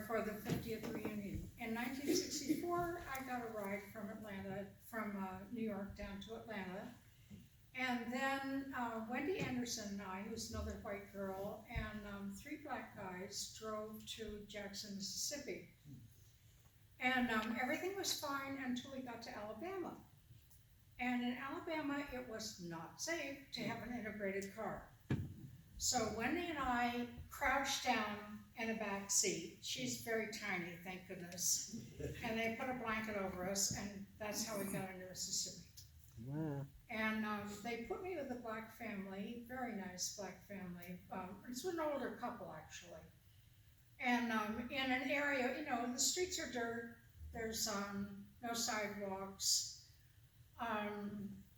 for the 50th reunion. In 1964, I got a ride from New York down to Atlanta. And then Wendy Anderson and I, who's another white girl, and 3 black guys drove to Jackson, Mississippi. And everything was fine until we got to Alabama. And in Alabama, it was not safe to have an integrated car. So Wendy and I crouched down in a back seat. She's very tiny, thank goodness. And they put a blanket over us, and that's how we got into Mississippi. Wow. And they put me with a black family, very nice black family. It's an older couple, actually. And in an area, you know, the streets are dirt. There's no sidewalks.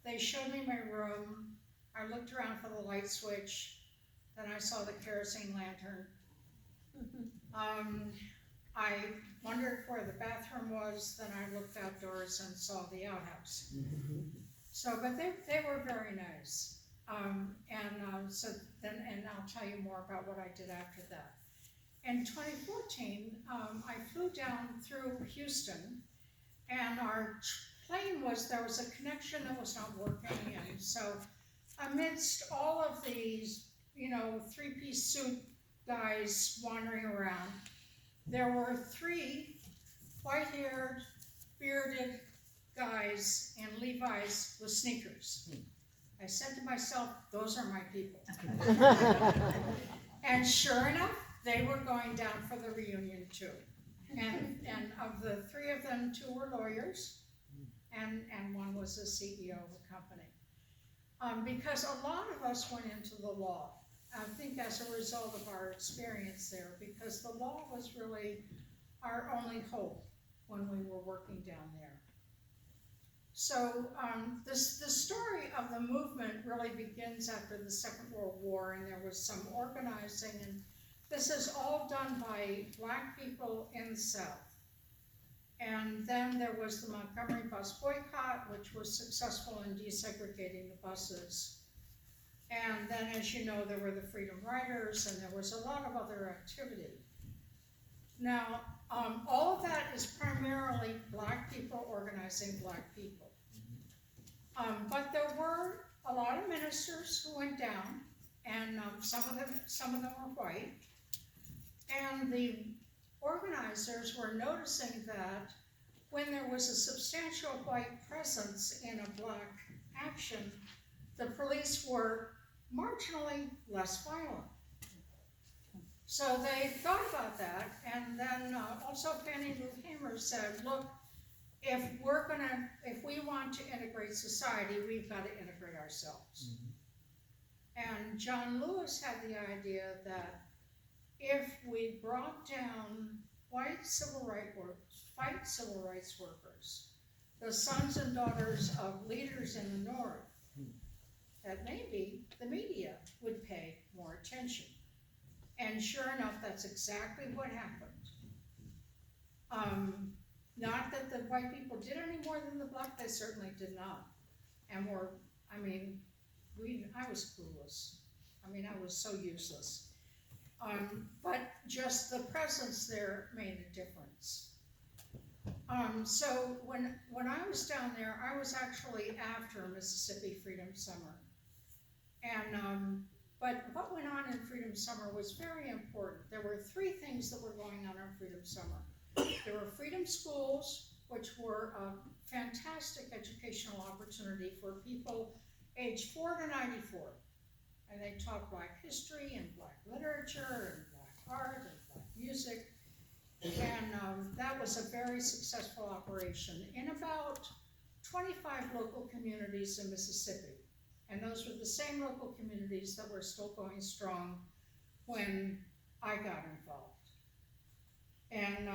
They showed me my room. I looked around for the light switch. Then I saw the kerosene lantern. I wondered where the bathroom was. Then I looked outdoors and saw the outhouse. So, but they were very nice. And I'll tell you more about what I did after that. In 2014, I flew down through Houston, and our plane there was a connection that was not working, and so amidst all of these, you know, 3-piece suit guys wandering around, there were 3 white-haired, bearded guys in Levi's with sneakers. I said to myself, those are my people. And sure enough, they were going down for the reunion too. And of the 3 of them, 2 were lawyers, and 1 was the CEO of the company. Because a lot of us went into the law, I think as a result of our experience there, because the law was really our only hope when we were working down there. So the story of the movement really begins after the Second World War, and there was some organizing, and this is all done by black people in the South. And then there was the Montgomery bus boycott, which was successful in desegregating the buses. And then, as you know, there were the Freedom Riders, and there was a lot of other activity. Now, all of that is primarily black people organizing black people. But there were a lot of ministers who went down, and some of them were white. And the organizers were noticing that when there was a substantial white presence in a black action, the police were marginally less violent. So they thought about that, and then also Fannie Lou Hamer said, look, if we want to integrate society, we've got to integrate ourselves. And John Lewis had the idea that if we brought down white civil rights workers, the sons and daughters of leaders in the North, that maybe the media would pay more attention. And sure enough, that's exactly what happened. Not that the white people did any more than the black, they certainly did not. And I was clueless. I was so useless. But just the presence there made a difference. So when I was down there, I was actually after Mississippi Freedom Summer. And but what went on in Freedom Summer was very important. There were 3 things that were going on in Freedom Summer. There were freedom schools, which were a fantastic educational opportunity for people aged 4 to 94. And they taught black history and black literature and black art and black music. And that was a very successful operation in about 25 local communities in Mississippi. And those were the same local communities that were still going strong when I got involved. And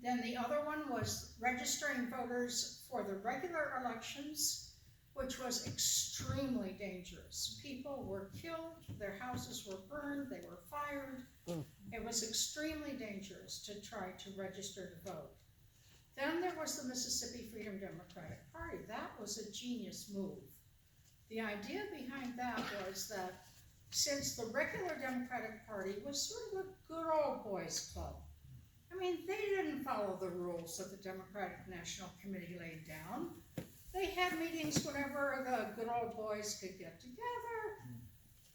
then the other one was registering voters for the regular elections, which was extremely dangerous. People were killed, their houses were burned, they were fired. It was extremely dangerous to try to register to vote. Then there was the Mississippi Freedom Democratic Party. That was a genius move. The idea behind that was that since the regular Democratic Party was sort of a good old boys club. I mean, they didn't follow the rules that the Democratic National Committee laid down. They had meetings whenever the good old boys could get together.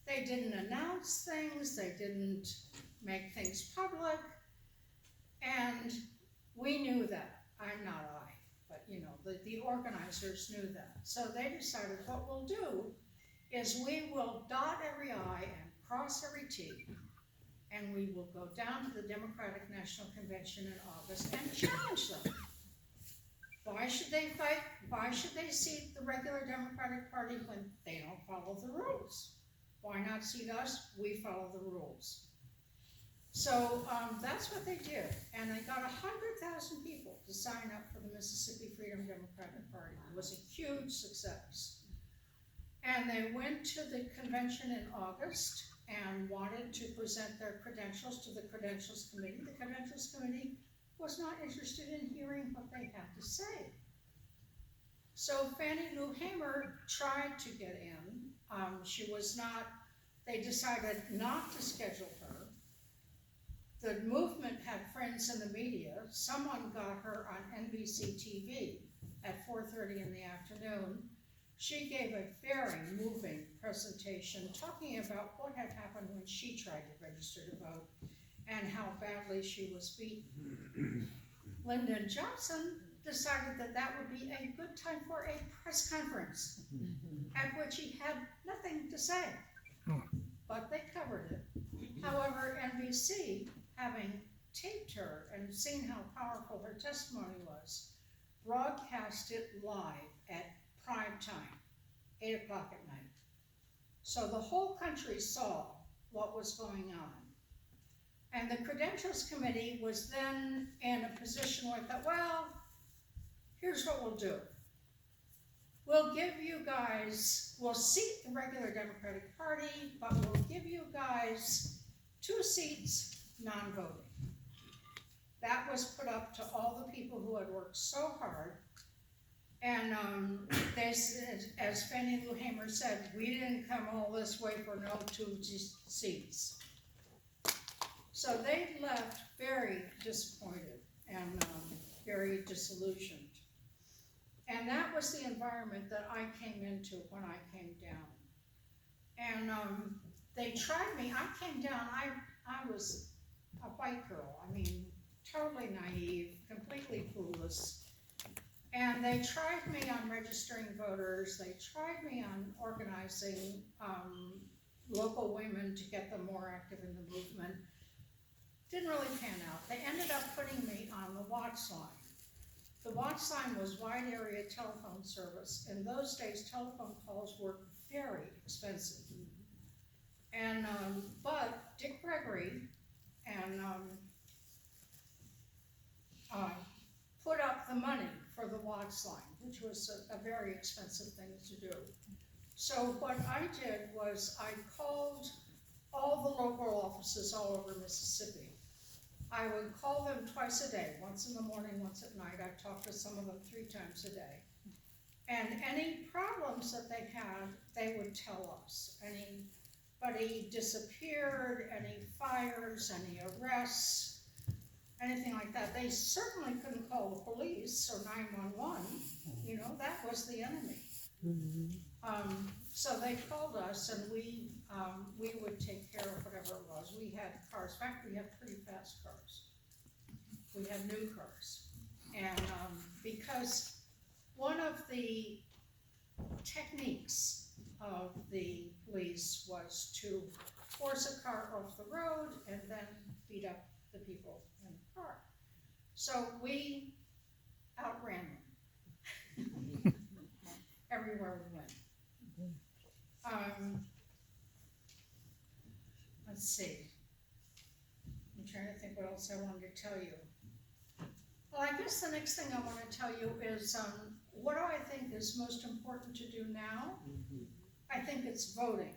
They didn't announce things, they didn't make things public, and we knew that. I'm not I, but you know, the organizers knew that. So they decided what we'll do is we will dot every I and cross every T, and we will go down to the Democratic National Convention in August and challenge them. Why should they fight? Why should they seat the regular Democratic Party when they don't follow the rules? Why not seat us? We follow the rules. So that's what they did, and they got 100,000 people to sign up for the Mississippi Freedom Democratic Party. It was a huge success. And they went to the convention in August and wanted to present their credentials to the Credentials Committee. The Credentials Committee was not interested in hearing what they had to say. So Fannie Lou Hamer tried to get in. She was not, they decided not to schedule her. The movement had friends in the media. Someone got her on NBC TV at 4:30 in the afternoon. She gave a very moving presentation talking about what had happened when she tried to register to vote and how badly she was beaten. Lyndon Johnson decided that that would be a good time for a press conference, at which he had nothing to say, but they covered it. However, NBC, having taped her and seen how powerful her testimony was, broadcast it live at prime time, 8 o'clock at night. So the whole country saw what was going on. And the Credentials Committee was then in a position where it thought, well, here's what we'll do. We'll give you guys, we'll seat the regular Democratic Party, but we'll give you guys 2 seats non-voting. That was put up to all the people who had worked so hard. And they said, as Fannie Lou Hamer said, we didn't come all this way for no 2 seats. So they left very disappointed and very disillusioned. And that was the environment that I came into when I came down. And they tried me. I came down, I was a white girl. I mean, totally naive, completely clueless. And they tried me on registering voters. They tried me on organizing local women to get them more active in the movement. Didn't really pan out. They ended up putting me on the Watts line. The Watts line was wide area telephone service. In those days, telephone calls were very expensive. And, but Dick Gregory and put up the money for the Watts line, which was a very expensive thing to do. So what I did was I called all the local offices all over Mississippi. I would call them twice a day, once in the morning, once at night. I talked to some of them 3 times a day. And any problems that they had, they would tell us. Anybody disappeared, any fires, any arrests, anything like that. They certainly couldn't call the police or 911. You know, that was the enemy. So they called us, and we would take care of whatever it was. We had cars. In fact, we had pretty fast cars. We had new cars. And because one of the techniques of the police was to force a car off the road and then beat up the people in the car. So we outran them everywhere we went. Let's see. I'm trying to think what else I wanted to tell you. Well, I guess the next thing I want to tell you is what do I think is most important to do now? I think it's voting.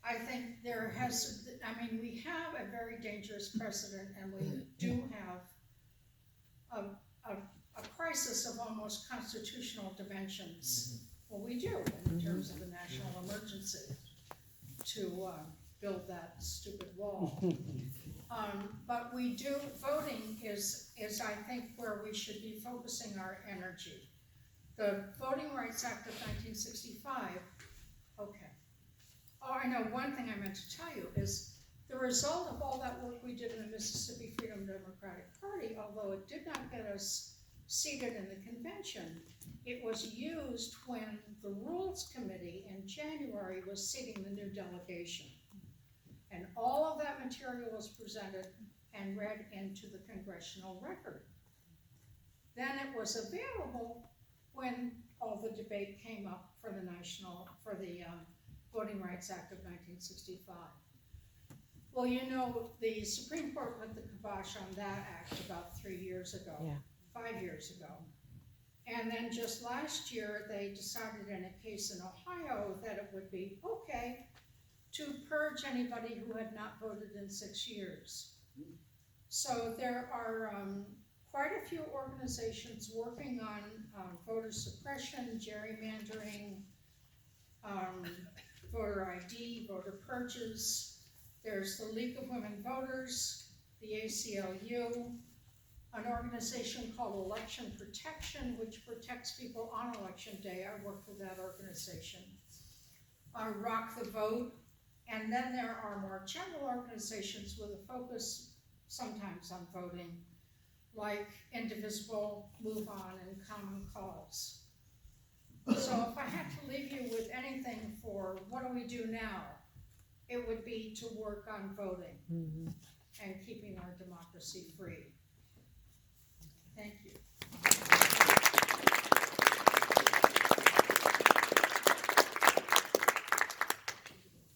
I think there has, I mean, we have a very dangerous precedent, and we do have a crisis of almost constitutional dimensions. Well, we do, in terms of the national emergency, to build that stupid wall. But we do, voting is I think where we should be focusing our energy. The Voting Rights Act of 1965, okay. Oh, I know, one thing I meant to tell you is the result of all that work we did in the Mississippi Freedom Democratic Party, although it did not get us seated in the convention, it was used when the Rules Committee in January was seating the new delegation. And all of that material was presented and read into the congressional record. Then it was available when all the debate came up for the Voting Rights Act of 1965. Well, you know, the Supreme Court put the kibosh on that act about 3 years ago, Yeah. 5 years ago. And then just last year, they decided in a case in Ohio that it would be okay to purge anybody who had not voted in 6 years. So there are quite a few organizations working on voter suppression, gerrymandering, voter ID, voter purges. There's the League of Women Voters, the ACLU, an organization called Election Protection, which protects people on election day. I work for that organization. Rock the Vote. And then there are more general organizations with a focus sometimes on voting, like Indivisible, Move On, and Common Cause. So if I had to leave you with anything for what do we do now, it would be to work on voting and keeping our democracy free. Thank you.